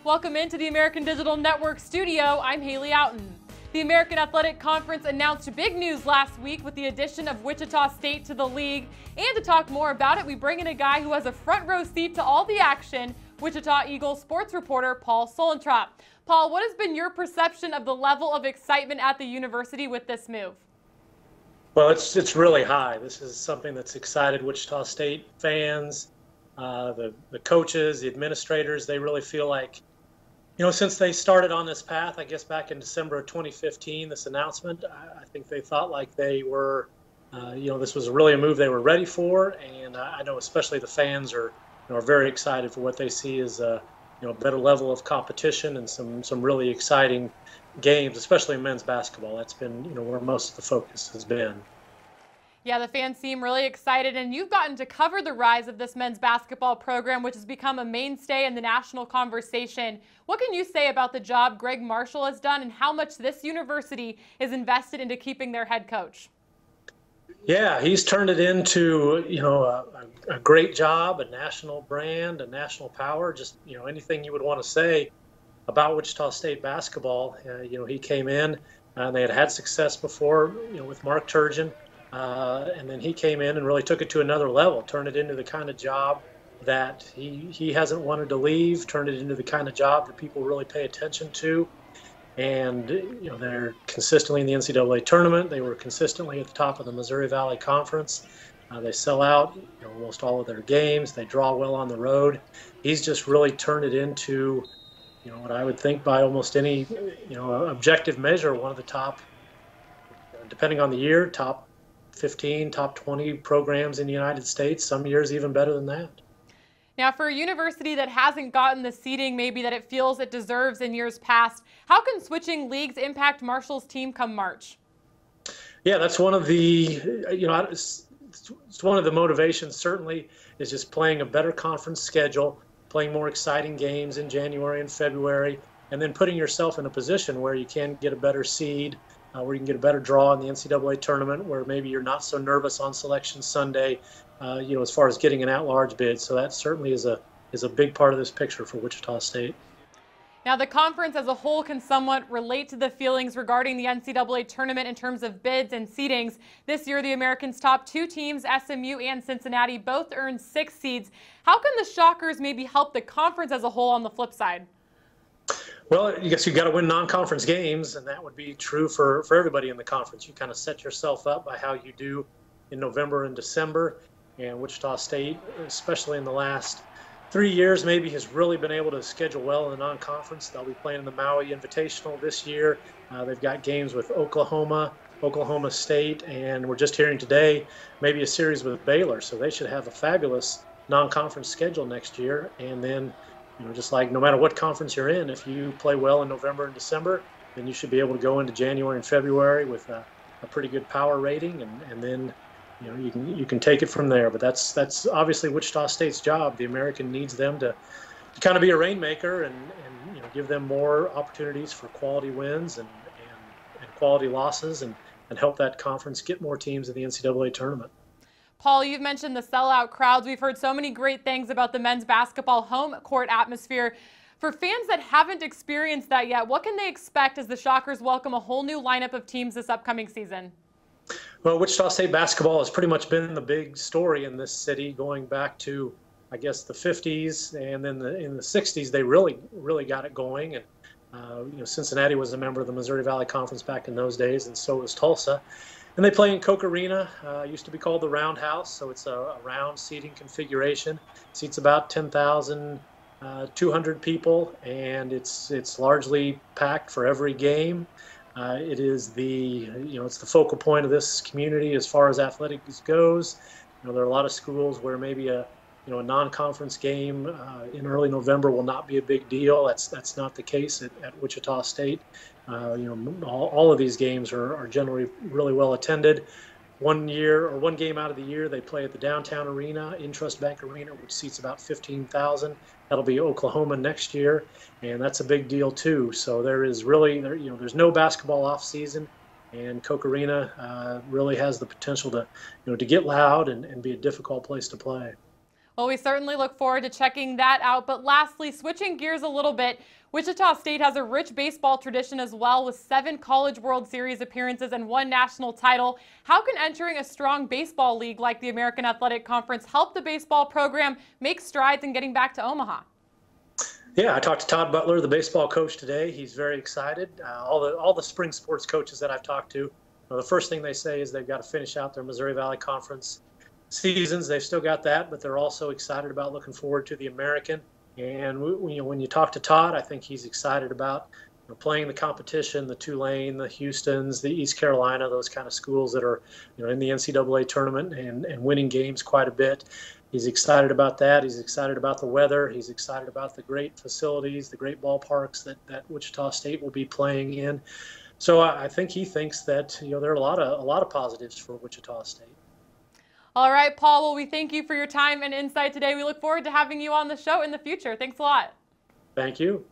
Welcome into the American Digital Network studio. I'm Haley Outen. The American Athletic Conference announced big news last week with the addition of Wichita State to the league. And to talk more about it, we bring in a guy who has a front row seat to all the action, Wichita Eagles sports reporter Paul Suellentrop. Paul, what has been your perception of the level of excitement at the university with this move? Well, it's really high. This is something that's excited Wichita State fans, the coaches, the administrators. They really feel like, since they started on this path, I guess back in December of 2015, this announcement, I think they thought like they were, this was really a move they were ready for. And I know especially the fans are very excited for what they see as a better level of competition and some really exciting games, especially in men's basketball. That's been where most of the focus has been. Yeah, the fans seem really excited, and you've gotten to cover the rise of this men's basketball program, which has become a mainstay in the national conversation. What can you say about the job Greg Marshall has done and how much this university is invested into keeping their head coach? Yeah, he's turned it into, a great job, a national brand, a national power, just, anything you would want to say about Wichita State basketball. He came in and they had success before, with Mark Turgeon. And then he came in and really took it to another level, turned it into the kind of job that he hasn't wanted to leave, turned it into the kind of job that people really pay attention to. And, they're consistently in the NCAA tournament. They were consistently at the top of the Missouri Valley Conference. They sell out almost all of their games. They draw well on the road. He's just really turned it into, what I would think by almost any, objective measure, one of the top, depending on the year, top 15, top 20 programs in the United States, some years even better than that. Now, for a university that hasn't gotten the seeding maybe that it feels it deserves in years past, how can switching leagues impact Marshall's team come March? Yeah, that's one of the, it's one of the motivations certainly is just playing a better conference schedule, playing more exciting games in January and February, and then putting yourself in a position where you can get a better seed, where you can get a better draw in the NCAA tournament, where maybe you're not so nervous on Selection Sunday, as far as getting an at-large bid. So that certainly is a big part of this picture for Wichita State. Now, the conference as a whole can somewhat relate to the feelings regarding the NCAA tournament in terms of bids and seedings. This year, the Americans' top two teams, SMU and Cincinnati, both earned 6 seeds. How can the Shockers maybe help the conference as a whole on the flip side? Well, I guess you've got to win non-conference games, and that would be true for everybody in the conference. You kind of set yourself up by how you do in November and December. And Wichita State, especially in the last 3 years, maybe has really been able to schedule well in the non-conference. They'll be playing in the Maui Invitational this year. They've got games with Oklahoma State, and we're just hearing today maybe a series with Baylor. So they should have a fabulous non-conference schedule next year. And then, just like no matter what conference you're in, if you play well in November and December, then you should be able to go into January and February with a pretty good power rating, and then you can take it from there. But that's obviously Wichita State's job. The American needs them to kind of be a rainmaker and give them more opportunities for quality wins and quality losses and help that conference get more teams in the NCAA tournament. Paul, you've mentioned the sellout crowds. We've heard so many great things about the men's basketball home court atmosphere. For fans that haven't experienced that yet, what can they expect as the Shockers welcome a whole new lineup of teams this upcoming season? Well, Wichita State basketball has pretty much been the big story in this city going back to, I guess, the 50s, and then in the 60s they really got it going. And Cincinnati was a member of the Missouri Valley Conference back in those days, and so was Tulsa. And they play in Koch Arena. Used to be called the Roundhouse, so it's a round seating configuration. Seats about 10,200 people, and it's largely packed for every game. It is it's the focal point of this community as far as athletics goes. There are a lot of schools where maybe a non-conference game in early November will not be a big deal. That's not the case at Wichita State. All of these games are generally really well attended. One game out of the year, they play at the downtown arena, Intrust Bank Arena, which seats about 15,000. That'll be Oklahoma next year, and that's a big deal too. So there's no basketball off season, and Koch Arena really has the potential to get loud and be a difficult place to play. Well, we certainly look forward to checking that out. But lastly, switching gears a little bit, Wichita State has a rich baseball tradition as well, with 7 College World Series appearances and 1 national title. How can entering a strong baseball league like the American Athletic Conference help the baseball program make strides in getting back to Omaha? Yeah, I talked to Todd Butler, the baseball coach, today. He's very excited. All the spring sports coaches that I've talked to, the first thing they say is they've got to finish out their Missouri Valley Conference seasons. They've still got that, but they're also excited about looking forward to the American. And when you talk to Todd, I think he's excited about playing the competition, the Tulane, the Houstons, the East Carolina, those kind of schools that are in the NCAA tournament and winning games quite a bit. He's excited about that. He's excited about the weather. He's excited about the great facilities, the great ballparks that Wichita State will be playing in. So I think he thinks that there are a lot of positives for Wichita State. All right, Paul, well, we thank you for your time and insight today. We look forward to having you on the show in the future. Thanks a lot. Thank you.